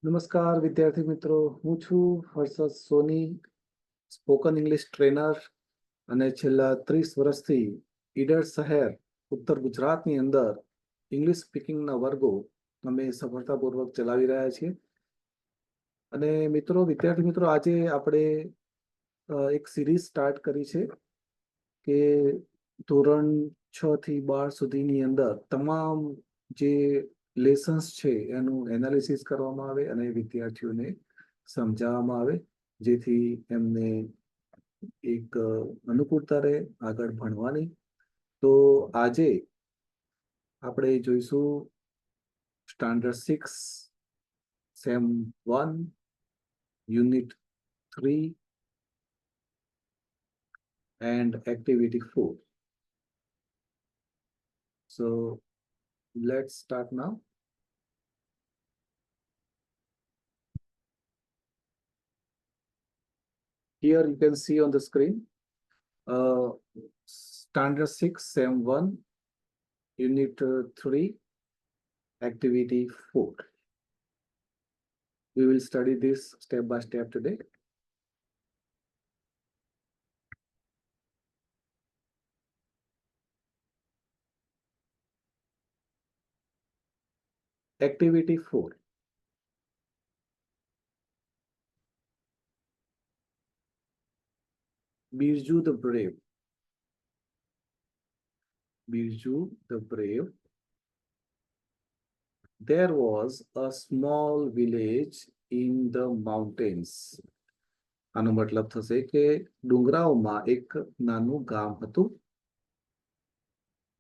નમસ્કાર વિદ્યાર્થી મિત્રો, હું છું હર્ષદ સોની, સ્પોકન ઇંગ્લિશ ટ્રેનર અને છેલ્લા 30 વર્ષથી ઈડર શહેર ઉત્તર ગુજરાતની અંદર ઇંગ્લિશ સ્પીકિંગના વર્ગો અમે સફળતાપૂર્વક ચલાવી રહ્યા છીએ. અને વિદ્યાર્થી મિત્રો, આજે આપણે એક સિરીઝ સ્ટાર્ટ કરી છે કે ધોરણ 6 થી 12 સુધીની અંદર તમામ જે લેસન્સ છે એનું એનાલિસિસ કરવામાં આવે અને વિદ્યાર્થીઓને સમજાવવામાં આવે, જેથી એમને એક અનુકૂળતા રહે આગળ ભણવાની. તો આજે આપણે જોઈશું standard 6 sem 1 unit 3 and activity 4. So let's start now. Here you can see on the screen standard 6 sem 1 unit 3 activity 4. We will study this step by step today. Activity 4. Birju the Brave. Birju the Brave. There was a small village in the mountains. આનો મતલબ થશે કે ડુંગરાઓમાં એક નાનું ગામ હતું.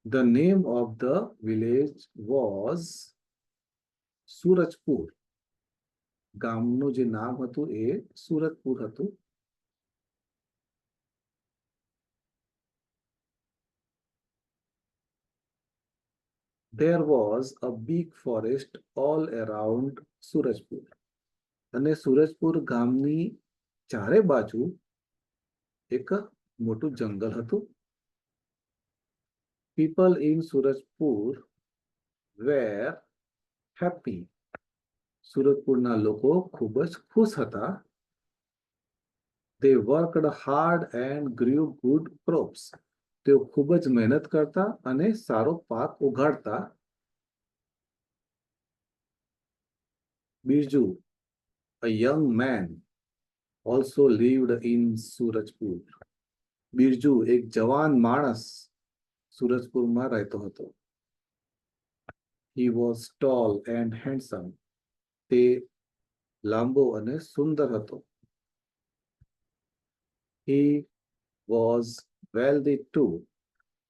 The name of the village was Surajpur. ગામનું જે નામ હતું એ સુરજપુર હતું. There was a big forest all around Surajpur. અને સુરજપુર ગામની ચારે બાજુ એક મોટું જંગલ હતું. People in Surajpur were happy. સુરજપુરના લોકો ખૂબ જ ખુશ હતા. They worked hard and grew good crops. તેઓ ખૂબ જ મહેનત કરતા અને સારો પાક ઉગાડતા. Birju, a young man, also lived in Surajpur. Birju એક જવાન માણસ સુરજપુરમાં રહેતો હતો. He was tall and handsome. તે લાંબો અને સુંદર હતો. He was wealthy too.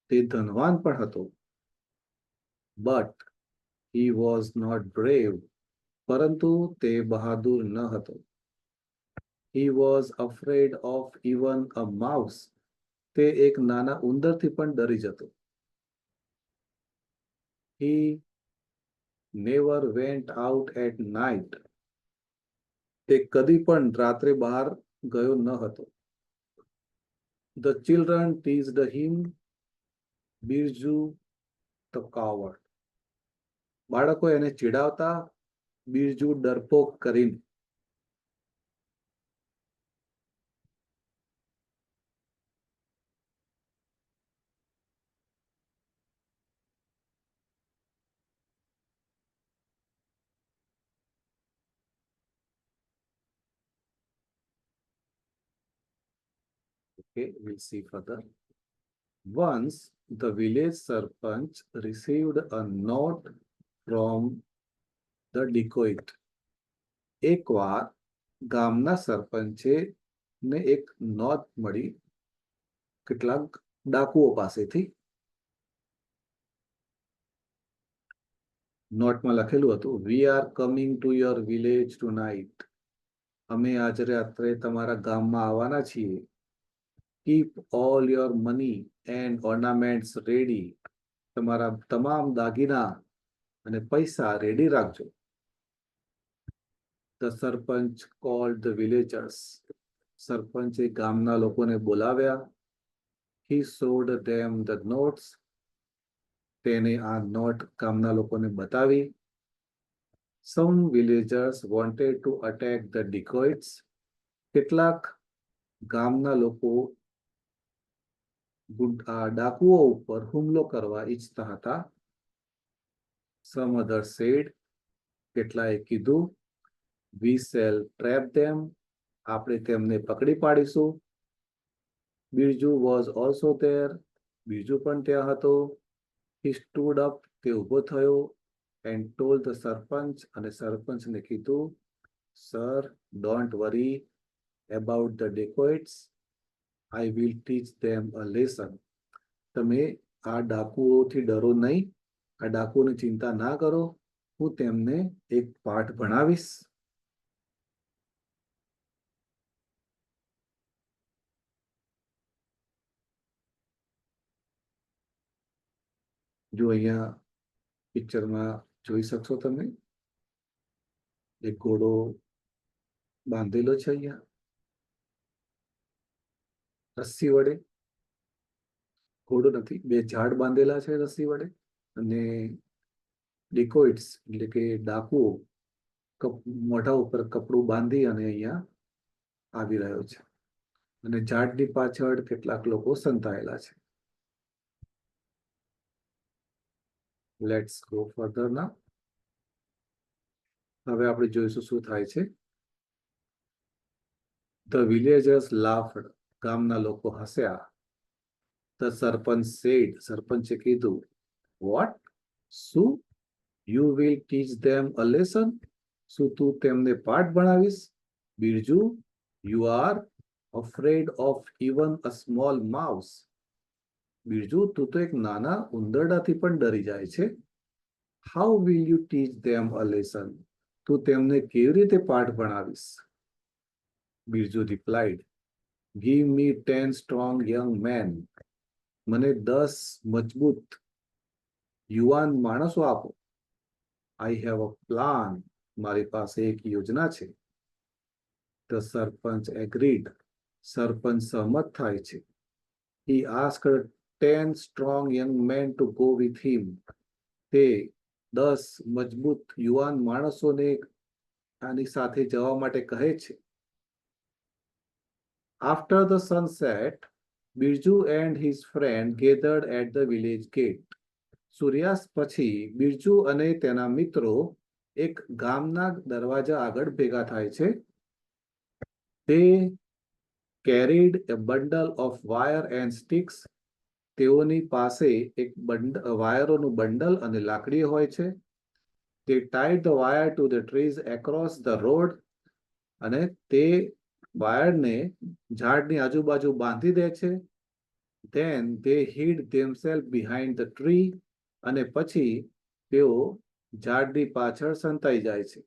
તે ધનવાન પણ હતો. But he was not brave. પરંતુ તે બહાદુર ન હતો. He was afraid of even a mouse. તે એક નાના ઉંદરથી પણ ડરી જતો. He never went out at night. તે કદી પણ રાત્રે બહાર ગયો ન હતો. The children teased him, Birju the coward. બાળકો એને ચીડાવતા, બિરજુ ડરપોક કરીને. Okay, we'll see further. Once the village sarpanch received a note from the dacoit. એકવાર ગામના સરપંચે ને એક નોટ મળી કેટલાક ડાકુઓ પાસેથી. નોટમાં લખેલું હતું, We are coming to your village tonight. અમે આજ રાત્રે તમારા ગામમાં આવવાના છીએ. Keep all your money and ornaments ready. તમારા તમામ દાગીના અને પૈસા રેડી રાખજો. The sarpanch called the villagers. સરપંચે ગામના લોકોને બોલાવ્યા. He showed them the notes. તેને આ નોટ ગામના લોકોને બતાવી. Some villagers wanted to attack the dacoits. કેટલાક ગામના લોકો ડાકુઓ ઉપર હુમલો કરવા ઈચ્છતા હતા. Some others said, કેટલાએ કીધું, we shall trap them, આપણે તેમને પકડી પાડીશું. Birju was also there, Birju પણ ત્યાં હતો. He stood up, તે ઊભો થયો, and told the સરપંચ, અને સરપંચને કીધું, sir, don't worry about the dacoits, I will teach them a lesson. તમે આ ડાકુઓથી ડરો નહીં, આ ડાકુઓની ચિંતા ના કરો, હું તેમને એક પાઠ ભણાવીશ. જો અહીંયા પિક્ચરમાં જોઈ શકશો તમે, એક ઘોડો બાંધેલો છે અહીંયા રસ્સી વડે. ઘોડો નથી, બે ઝાડ બાંધેલા છે રસ્સી વડે, અને ડિકોઇટ્સ એટલે કે ડાકુઓ મોઢા ઉપર કપડું બાંધી અને અહીંયા આવી રહ્યો છે, અને ઝાડની પાછળ કેટલાક લોકો સંતાયેલા છે. લેટ્સ ગો ફર્ધર નાઉ. હવે આપણે જોઈશું શું થાય છે. The villagers laughed, ગામના લોકો હસ્યા. The સરપંચ said, સરપંચે કીધું, what? શું? You will teach them a lesson? શું તું તેમને પાઠ ભણાવીશ? Birju, you are afraid of even a small mouse. Birju, તું તો એક નાના ઉંદરડાથી પણ ડરી જાય છે. How will you teach them a lesson? તું તેમને કેવી રીતે પાઠ ભણાવીશ? Birju replied, give me 10 strong young men. મને 10 મજબૂત યુવાન માણસો આપો. I have a plan. મારી પાસે એક યોજના છે. The sarpanch agreed. સરપંચ સહમત થાય છે. He asked 10 strong young men to go with him. તે 10 મજબૂત યુવાન માણસોને આની સાથે જવા માટે કહે છે. After the sunset, Birju and his friend gathered at the village gate. સૂર્યાસ્ત પછી બિરજુ અને તેના મિત્રો એક ગામના દરવાજા આગળ ભેગા થાય છે. They carried a bundle of wire and sticks. તેઓની પાસે એક વાયરોનું બંડલ અને લાકડી હોય છે. They tied the wire to the trees across the road. અને તે વાયરને ઝાડની આજુબાજુ બાંધી દે છે. Then they hid themselves behind the tree. અને પછી તેઓ ઝાડની પાછળ સંતાઈ જાય છે.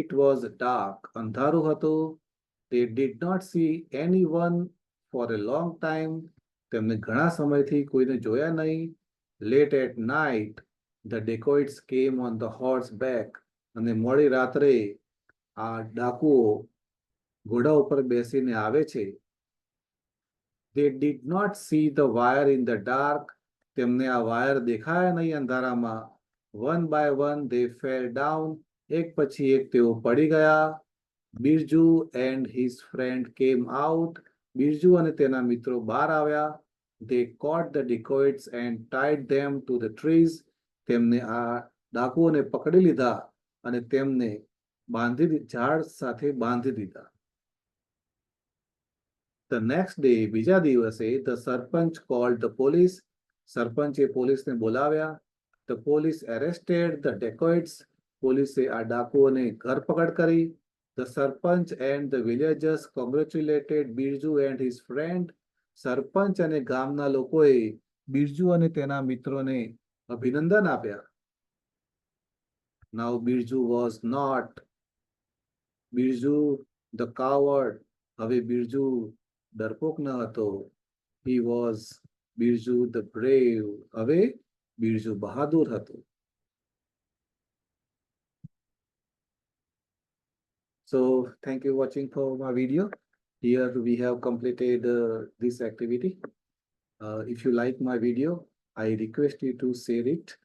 It was dark. અંધારું હતું. They did not see anyone for a long time. તેમને ઘણા સમયથી કોઈને જોયા નહીં. Late at night, the dacoits came on the horseback. અને મોડી રાત્રે આ ડાકુઓ ઘોડા ઉપર બેસીને આવે છે. They did not see the wire in the dark. તેમને આ વાયર દેખાયા નહીં અંધારામાં. One by one they fell down. એક પછી એક તેઓ પડી ગયા. Birju and his friend came out. Birju અને તેના મિત્રો બહાર આવ્યા. They caught the dacoits and tied them to the trees. તેમને આ ડાકુઓને પકડી લીધા અને તેમને ઝાડ સાથે બાંધી દીધા. The next day, બીજા દિવસે, the sarpanch called the police. સરપંચે પોલીસને બોલાવ્યા. The police arrested the dacoits. પોલીસે આ ડાકુઓને ધરપકડ કરી. The sarpanch and the villagers congratulated Birju and his friend. સરપંચ અને ગામના લોકોએ બિરજુ અને તેના મિત્રોને અભિનંદન આપ્યા. Now Birju was not Birju the coward. હવે બિરજુ ડરપોક ન હતો. He was Birju the brave. હવે બિરજુ બહાદુર હતો. So thank you for watching for my video. Here we have completed this activity. If you like my video, I request you to share it.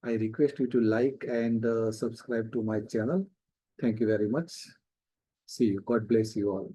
I request you to like and subscribe to my channel. Thank you very much. See you. God bless you all.